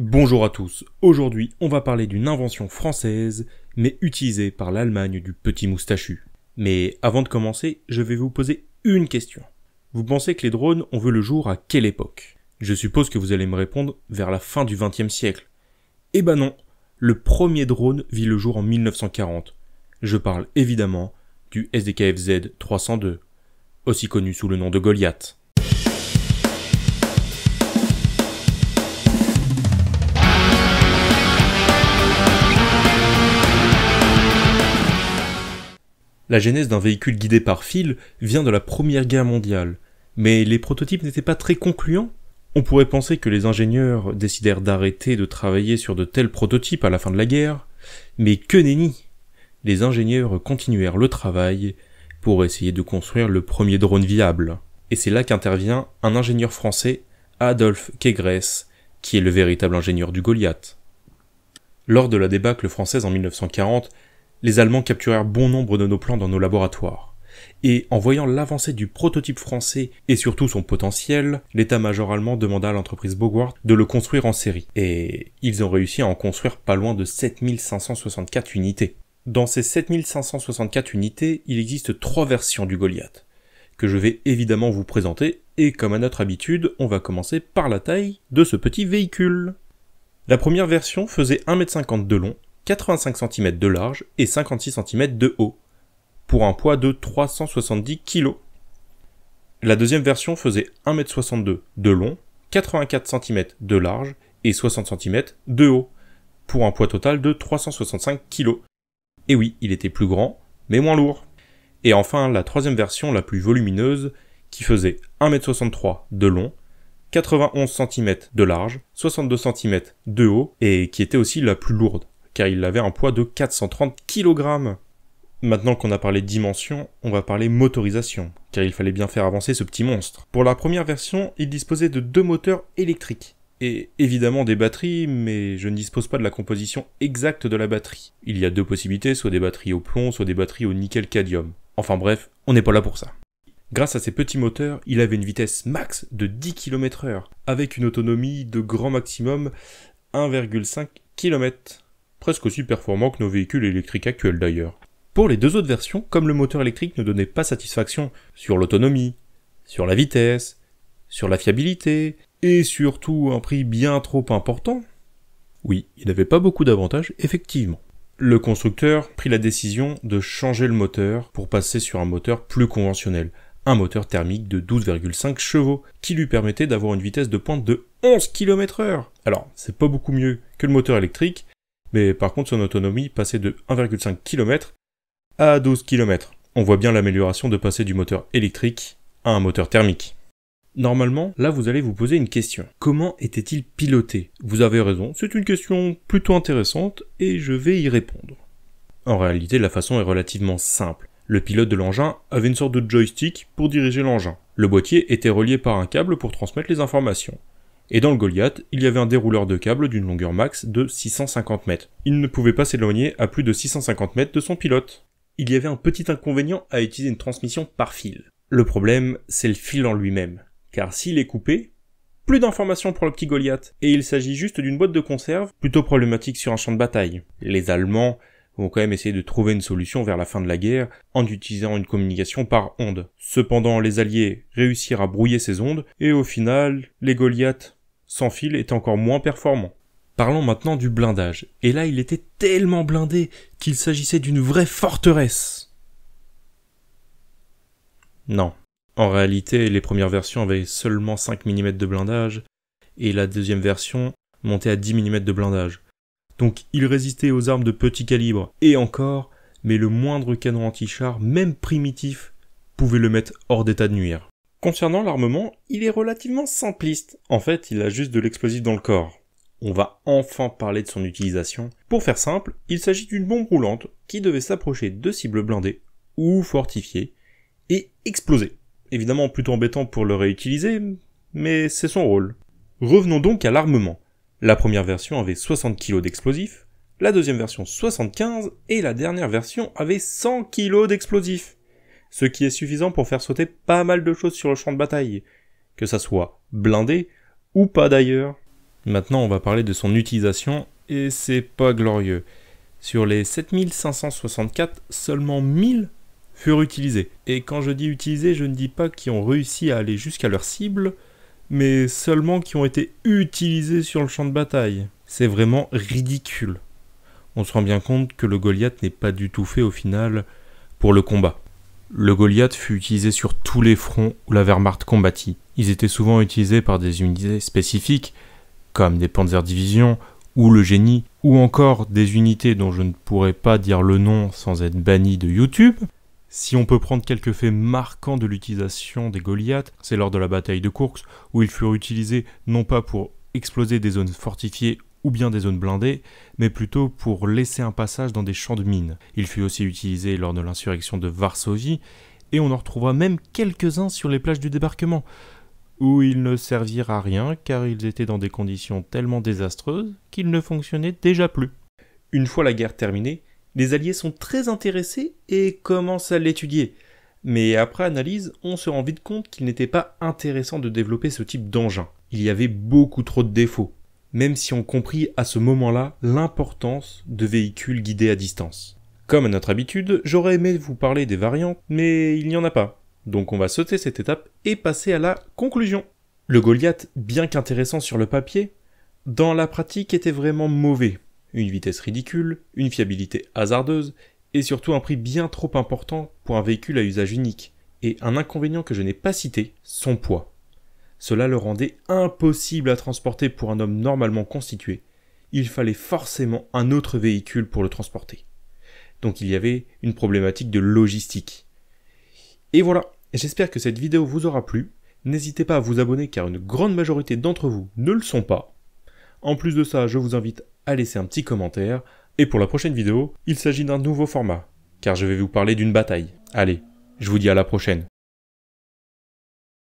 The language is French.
Bonjour à tous, aujourd'hui on va parler d'une invention française, mais utilisée par l'Allemagne du petit moustachu. Mais avant de commencer, je vais vous poser une question. Vous pensez que les drones ont vu le jour à quelle époque? Je suppose que vous allez me répondre vers la fin du XXe siècle. Eh ben non, le premier drone vit le jour en 1940. Je parle évidemment du SDKF-Z 302, aussi connu sous le nom de Goliath. La genèse d'un véhicule guidé par fil vient de la Première Guerre mondiale, mais les prototypes n'étaient pas très concluants. On pourrait penser que les ingénieurs décidèrent d'arrêter de travailler sur de tels prototypes à la fin de la guerre, mais que nenni! Les ingénieurs continuèrent le travail pour essayer de construire le premier drone viable. Et c'est là qu'intervient un ingénieur français, Adolphe Kegress, qui est le véritable ingénieur du Goliath. Lors de la débâcle française en 1940, les Allemands capturèrent bon nombre de nos plans dans nos laboratoires. Et en voyant l'avancée du prototype français et surtout son potentiel, l'état-major allemand demanda à l'entreprise Bogart de le construire en série. Et ils ont réussi à en construire pas loin de 7564 unités. Dans ces 7564 unités, il existe 3 versions du Goliath, que je vais évidemment vous présenter, et comme à notre habitude, on va commencer par la taille de ce petit véhicule. La première version faisait 1,50 m de long, 85 cm de large et 56 cm de haut, pour un poids de 370 kg. La deuxième version faisait 1,62 m de long, 84 cm de large et 60 cm de haut, pour un poids total de 365 kg. Et oui, il était plus grand, mais moins lourd. Et enfin, la troisième version, la plus volumineuse, qui faisait 1,63 m de long, 91 cm de large, 62 cm de haut, et qui était aussi la plus lourde, car il avait un poids de 430 kg. Maintenant qu'on a parlé de dimension, on va parler motorisation, car il fallait bien faire avancer ce petit monstre. Pour la première version, il disposait de 2 moteurs électriques, et évidemment des batteries, mais je ne dispose pas de la composition exacte de la batterie. Il y a 2 possibilités, soit des batteries au plomb, soit des batteries au nickel-cadmium. Enfin bref, on n'est pas là pour ça. Grâce à ces petits moteurs, il avait une vitesse max de 10 km/h, avec une autonomie de grand maximum 1,5 km. Presque aussi performant que nos véhicules électriques actuels d'ailleurs. Pour les 2 autres versions, comme le moteur électrique ne donnait pas satisfaction sur l'autonomie, sur la vitesse, sur la fiabilité, et surtout un prix bien trop important, oui, il n'avait pas beaucoup d'avantages, effectivement. Le constructeur prit la décision de changer le moteur pour passer sur un moteur plus conventionnel, un moteur thermique de 12,5 chevaux, qui lui permettait d'avoir une vitesse de pointe de 11 km/h. Alors, c'est pas beaucoup mieux que le moteur électrique, mais par contre son autonomie passait de 1,5 km à 12 km. On voit bien l'amélioration de passer du moteur électrique à un moteur thermique. Normalement, là vous allez vous poser une question. Comment était-il piloté? Vous avez raison, c'est une question plutôt intéressante et je vais y répondre. En réalité, la façon est relativement simple. Le pilote de l'engin avait une sorte de joystick pour diriger l'engin. Le boîtier était relié par un câble pour transmettre les informations. Et dans le Goliath, il y avait un dérouleur de câble d'une longueur max de 650 mètres. Il ne pouvait pas s'éloigner à plus de 650 mètres de son pilote. Il y avait un petit inconvénient à utiliser une transmission par fil. Le problème, c'est le fil en lui-même. Car s'il est coupé, plus d'informations pour le petit Goliath. Et il s'agit juste d'une boîte de conserve, plutôt problématique sur un champ de bataille. Les Allemands vont quand même essayer de trouver une solution vers la fin de la guerre en utilisant une communication par ondes. Cependant, les Alliés réussirent à brouiller ces ondes, et au final, les Goliaths sans fil étaient encore moins performants. Parlons maintenant du blindage. Et là, il était tellement blindé qu'il s'agissait d'une vraie forteresse. Non. En réalité, les premières versions avaient seulement 5 mm de blindage, et la deuxième version montait à 10 mm de blindage. Donc il résistait aux armes de petit calibre, et encore, mais le moindre canon anti-char, même primitif, pouvait le mettre hors d'état de nuire. Concernant l'armement, il est relativement simpliste. En fait, il a juste de l'explosif dans le corps. On va enfin parler de son utilisation. Pour faire simple, il s'agit d'une bombe roulante qui devait s'approcher de cibles blindées ou fortifiées et exploser. Évidemment plutôt embêtant pour le réutiliser, mais c'est son rôle. Revenons donc à l'armement. La première version avait 60 kg d'explosifs, la deuxième version 75 et la dernière version avait 100 kg d'explosifs. Ce qui est suffisant pour faire sauter pas mal de choses sur le champ de bataille, que ça soit blindé ou pas d'ailleurs. Maintenant, on va parler de son utilisation, et c'est pas glorieux. Sur les 7564, seulement 1000 furent utilisés. Et quand je dis utilisés, je ne dis pas qu'ils ont réussi à aller jusqu'à leur cible, mais seulement qui ont été utilisés sur le champ de bataille. C'est vraiment ridicule. On se rend bien compte que le Goliath n'est pas du tout fait au final pour le combat. Le Goliath fut utilisé sur tous les fronts où la Wehrmacht combattit. Ils étaient souvent utilisés par des unités spécifiques, comme des Panzerdivisions, ou le génie, ou encore des unités dont je ne pourrais pas dire le nom sans être banni de YouTube. Si on peut prendre quelques faits marquants de l'utilisation des Goliaths, c'est lors de la bataille de Kursk, où ils furent utilisés non pas pour exploser des zones fortifiées ou bien des zones blindées, mais plutôt pour laisser un passage dans des champs de mines. Il fut aussi utilisé lors de l'insurrection de Varsovie, et on en retrouvera même quelques-uns sur les plages du débarquement, où ils ne servirent à rien car ils étaient dans des conditions tellement désastreuses qu'ils ne fonctionnaient déjà plus. Une fois la guerre terminée, les Alliés sont très intéressés et commencent à l'étudier. Mais après analyse, on se rend vite compte qu'il n'était pas intéressant de développer ce type d'engin. Il y avait beaucoup trop de défauts, même si on comprit à ce moment-là l'importance de véhicules guidés à distance. Comme à notre habitude, j'aurais aimé vous parler des variantes, mais il n'y en a pas. Donc on va sauter cette étape et passer à la conclusion. Le Goliath, bien qu'intéressant sur le papier, dans la pratique était vraiment mauvais. Une vitesse ridicule, une fiabilité hasardeuse, et surtout un prix bien trop important pour un véhicule à usage unique. Et un inconvénient que je n'ai pas cité, son poids. Cela le rendait impossible à transporter pour un homme normalement constitué. Il fallait forcément un autre véhicule pour le transporter. Donc il y avait une problématique de logistique. Et voilà, j'espère que cette vidéo vous aura plu. N'hésitez pas à vous abonner car une grande majorité d'entre vous ne le sont pas. En plus de ça, je vous invite à laisser un petit commentaire. Et pour la prochaine vidéo, il s'agit d'un nouveau format, car je vais vous parler d'une bataille. Allez, je vous dis à la prochaine.